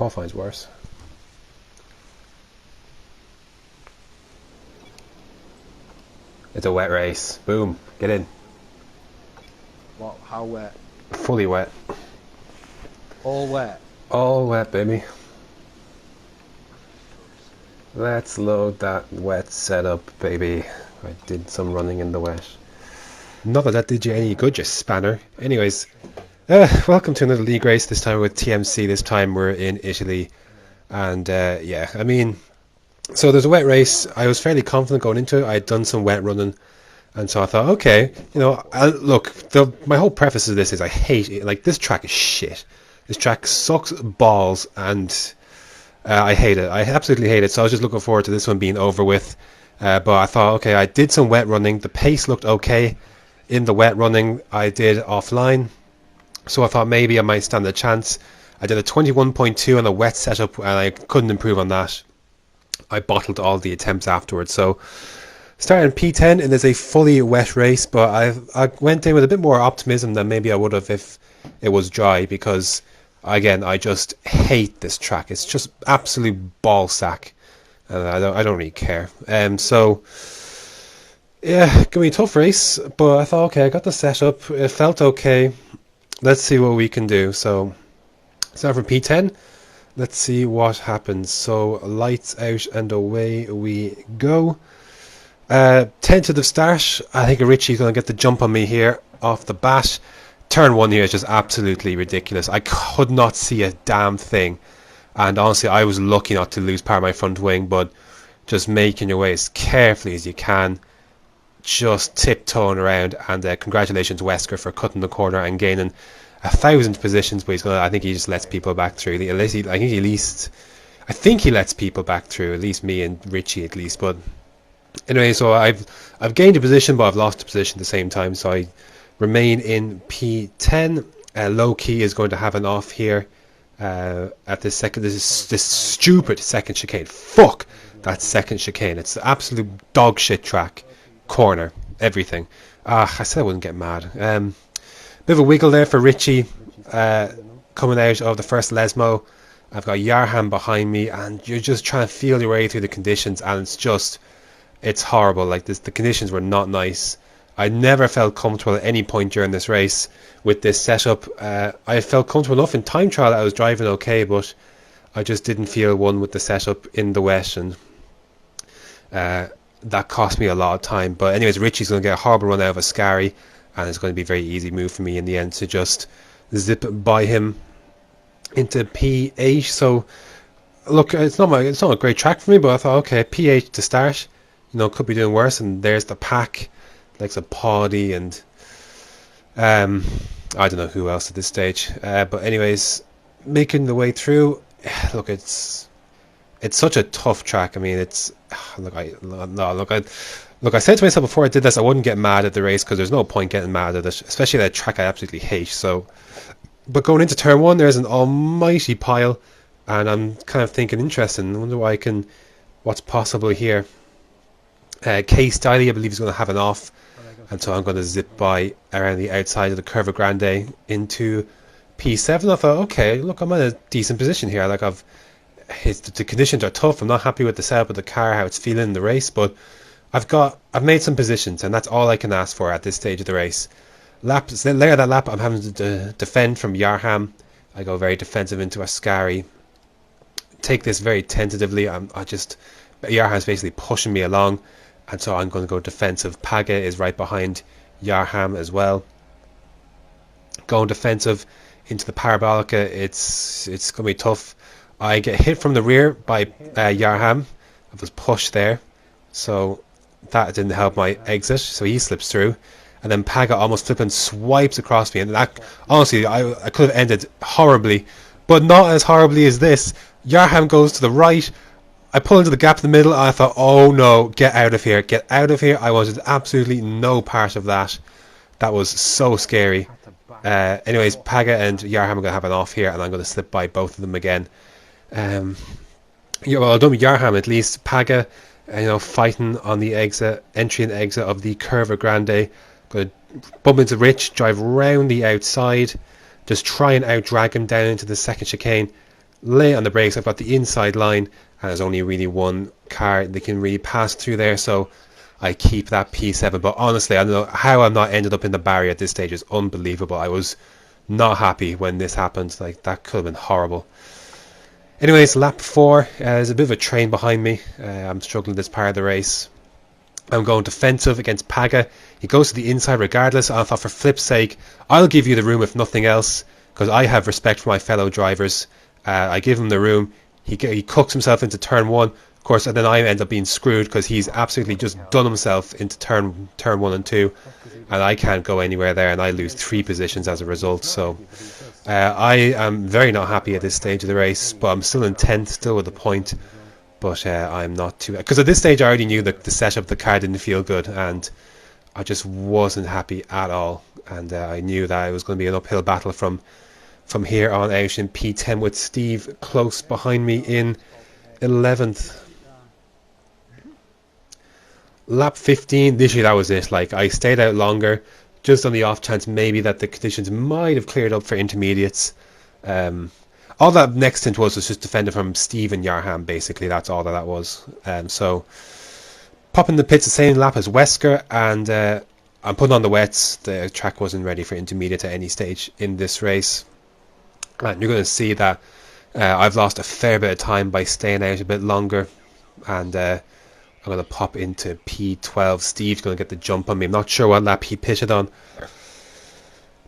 qualifying's worse. It's a wet race. Boom. Get in. What? How wet? Fully wet. All wet? All wet, baby. Let's load that wet setup, baby. I did some running in the wet. Not that that did you any good, you spanner. Anyways, welcome to another league race, this time with TMC. This time we're in Italy. And yeah, I mean, so there's a wet race. I was fairly confident going into it. I'd done some wet running. And so I thought, okay, you know, look, my whole preface of this is I hate it. Like, this track is shit. This track sucks balls, and I hate it. I absolutely hate it. So I was just looking forward to this one being over with. But I thought, okay, I did some wet running. The pace looked okay in the wet running I did offline. So I thought maybe I might stand a chance. I did a 21.2 on the wet setup, and I couldn't improve on that. I bottled all the attempts afterwards. So starting P10, it is a fully wet race, but I went in with a bit more optimism than maybe I would have if it was dry, because again, I just hate this track. It's just absolute ball sack, and I don't really care. So yeah, gonna be a tough race, but I thought, okay, I got the setup. It felt okay. Let's see what we can do. So start from P10. Let's see what happens. So lights out and away we go. Tentative start. I think Richie's going to get the jump on me here off the bat. Turn 1 here is just absolutely ridiculous. I could not see a damn thing. And honestly, I was lucky not to lose part of my front wing, but just making your way as carefully as you can. Just tiptoeing around. And congratulations, Wesker, for cutting the corner and gaining 1,000 positions. But he's going to, I think he just lets people back through. I think he lets people back through. At least me and Richie, at least. But anyway, so I've gained a position, but I've lost a position at the same time. So I remain in P10. Low key is going to have an off here at this second. This stupid second chicane. Fuck that second chicane. It's the absolute dog shit track. Corner, everything. I said I wouldn't get mad. Bit of a wiggle there for Richie coming out of the first Lesmo. I've got Yarham behind me, and you're just trying to feel your way through the conditions, and it's horrible. Like this, the conditions were not nice. I never felt comfortable at any point during this race with this setup. I felt comfortable enough in time trial that I was driving okay, but I just didn't feel one with the setup in the wet, and that cost me a lot of time. But anyways, Richie's going to get a horrible run out of Ascari, and it's going to be a very easy move for me in the end to just zip by him into P8. So look, it's not a great track for me, but I thought, okay, P8 to start. You know, could be doing worse. And there's the pack, like some Paddy and I don't know who else at this stage. But anyways, making the way through. Look, it's such a tough track. I mean, I said to myself before I did this, I wouldn't get mad at the race because there's no point getting mad at it, especially that track I absolutely hate. So, but going into turn 1, there's an almighty pile, and I'm kind of thinking, interesting. I wonder what's possible here. Shitaly, I believe, is going to have an off, and so I'm going to zip by around the outside of the Curva Grande into P7. I thought, okay, look, I'm in a decent position here. Like the conditions are tough. I'm not happy with the setup of the car, how it's feeling in the race, but I've made some positions, and that's all I can ask for at this stage of the race. Later that lap, I'm having to defend from Yarham. I go very defensive into Ascari. Take this very tentatively. Yarham's basically pushing me along, and so I'm going to go defensive. Paga is right behind Yarham as well. Going defensive into the Parabolica, it's going to be tough. I get hit from the rear by Yarham. I was pushed there, so that didn't help my exit, so he slips through, and then Paga almost flipping swipes across me, and that, honestly, I could have ended horribly, but not as horribly as this. Yarham goes to the right. I pull into the gap in the middle, and I thought, oh no, get out of here, get out of here. I wanted absolutely no part of that. That was so scary. Anyways, Paga and Yarham are going to have an off here, and I'm going to slip by both of them again. Yeah, well, I've done with Yarham at least. Paga, fighting on the entry and exit of the Curva Grande. Going to bump into Rich, drive round the outside, just try and out drag him down into the second chicane. late on the brakes. I've got the inside line, and there's only really one car that can really pass through there, so I keep that P7. But honestly, I don't know how I'm not ended up in the barrier at this stage. Is unbelievable. I was not happy when this happened. Like, that could have been horrible. Anyways, lap 4. There's a bit of a train behind me. I'm struggling this part of the race. I'm going defensive against Paga. He goes to the inside regardless. I thought, for flip's sake, I'll give you the room if nothing else, because I have respect for my fellow drivers. I give him the room. He cooks himself into turn 1, of course, and then I end up being screwed because he's absolutely just done himself into turn 1 and 2, and I can't go anywhere there, and I lose 3 positions as a result. So I am very not happy at this stage of the race, but I'm still in 10th, still with a point. But I'm not too, because at this stage I already knew that the setup of the car didn't feel good, and I just wasn't happy at all. And I knew that it was going to be an uphill battle from here on out in P10, with Steve close behind me in 11th. Lap 15, literally that was it. Like, I stayed out longer, just on the off chance maybe that the conditions might have cleared up for intermediates. All that next stint was just defending from Steve and Yarham, basically. That's all that was. So, popping the pits the same lap as Wesker, and I'm putting on the wets. The track wasn't ready for intermediate at any stage in this race. And you're going to see that I've lost a fair bit of time by staying out a bit longer. And I'm going to pop into P12. Steve's going to get the jump on me. I'm not sure what lap he pitted on,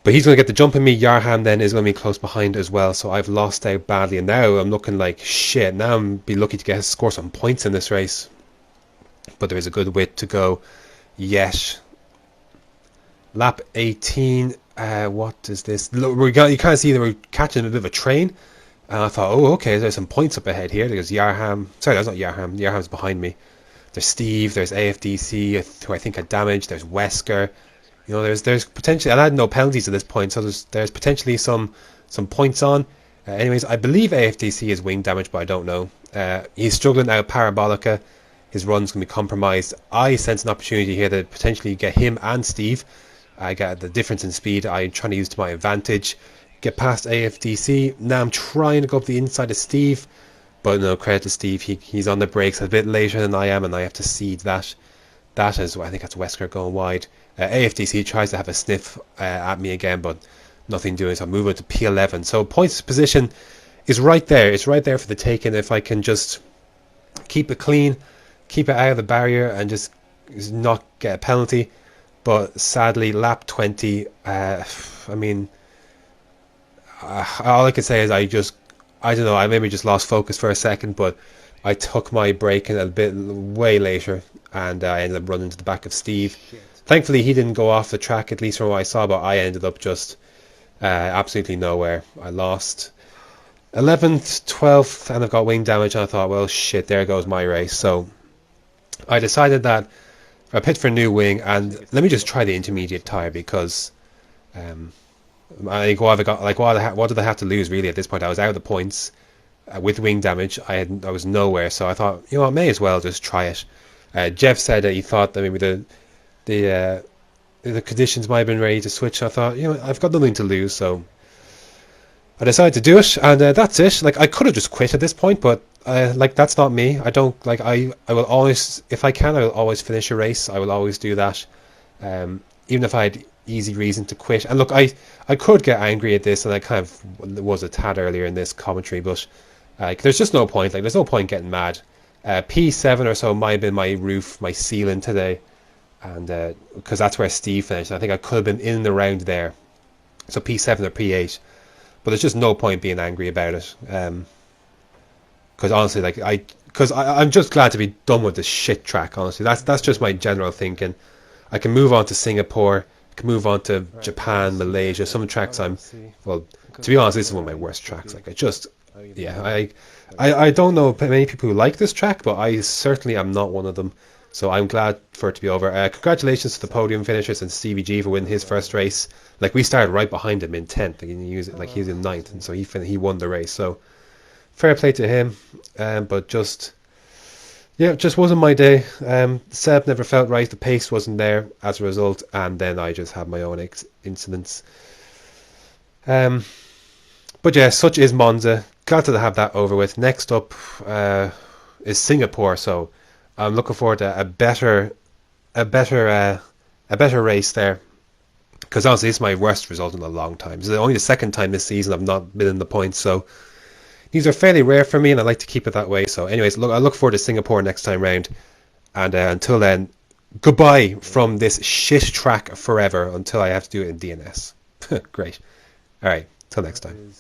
but he's going to get the jump on me. Yarham then is going to be close behind as well. So I've lost out badly, and now I'm looking like shit. Now I'm be lucky to score some points in this race, but there is a good width to go yet. Lap 18. What is this? Look, you kind of see that we're catching a bit of a train, and I thought, oh, okay, there's some points up ahead here. There's Yarham. Sorry, that's not Yarham. Yarham's behind me. There's Steve. There's AFDC, who I think had damage. There's Wesker. You know, there's potentially. I had no penalties at this point, so there's potentially some points on. Anyways, I believe AFDC is wing damage, but I don't know. He's struggling out Parabolica. His run's going to be compromised. I sense an opportunity here to potentially get him and Steve. I got the difference in speed I'm trying to use to my advantage. Get past AFDC. Now I'm trying to go up the inside of Steve, but no, credit to Steve. He's on the brakes a bit later than I am, and I have to cede that. That is, I think that's Wesker going wide. AFDC tries to have a sniff at me again, but nothing doing, so I move it to P11. So points position is right there. It's right there for the taking if I can just keep it clean, keep it out of the barrier, and just not get a penalty. But sadly, lap 20, I mean, all I can say is I don't know, I maybe just lost focus for a second, but I took my braking a bit way later, and I ended up running to the back of Steve. Thankfully, he didn't go off the track, at least from what I saw, but I ended up just absolutely nowhere. I lost 11th, 12th, and I've got wing damage, and I thought, well, shit, there goes my race. So I decided that I picked for a new wing, and let me just try the intermediate tyre, because I think what did I have to lose really at this point? I was out of the points with wing damage. I was nowhere, so I thought, you know, I may as well just try it. Jeff said that he thought that maybe the conditions might have been ready to switch. I thought, you know, I've got nothing to lose, so I decided to do it, and that's it. Like, I could have just quit at this point, but like, that's not me. I don't like. I will always, if I can, I will always finish a race. I will always do that, even if I had easy reason to quit. And look, I could get angry at this, and I kind of was a tad earlier in this commentary, but there's just no point. Like, there's no point getting mad. P7 or so might have been my roof, my ceiling today, and because that's where Steve finished. I think I could have been in and around there, so P7 or P8. But there's just no point being angry about it. Because honestly, like, I'm just glad to be done with this shit track. Honestly, that's just my general thinking. I can move on to Singapore. I can move on to Japan, Malaysia. Some tracks well, to be honest, this is one of my worst tracks. Like, I don't know many people who like this track, but I certainly am not one of them. So I'm glad for it to be over. Congratulations to the podium finishers and CVG for winning his first race. Like, we started right behind him in 10th. He was in 9th, and so he won the race. So fair play to him. But just wasn't my day. Seb never felt right. The pace wasn't there as a result, and then I just had my own incidents. But yeah, such is Monza. glad to have that over with. Next up is Singapore, so I'm looking forward to a better race there. Because honestly, this is my worst result in a long time. This is only the second time this season I've not been in the points, so these are fairly rare for me, and I like to keep it that way. So, anyways, I look forward to Singapore next time round. And until then, goodbye from this shit track forever until I have to do it in DNS. Great. All right. Till next time.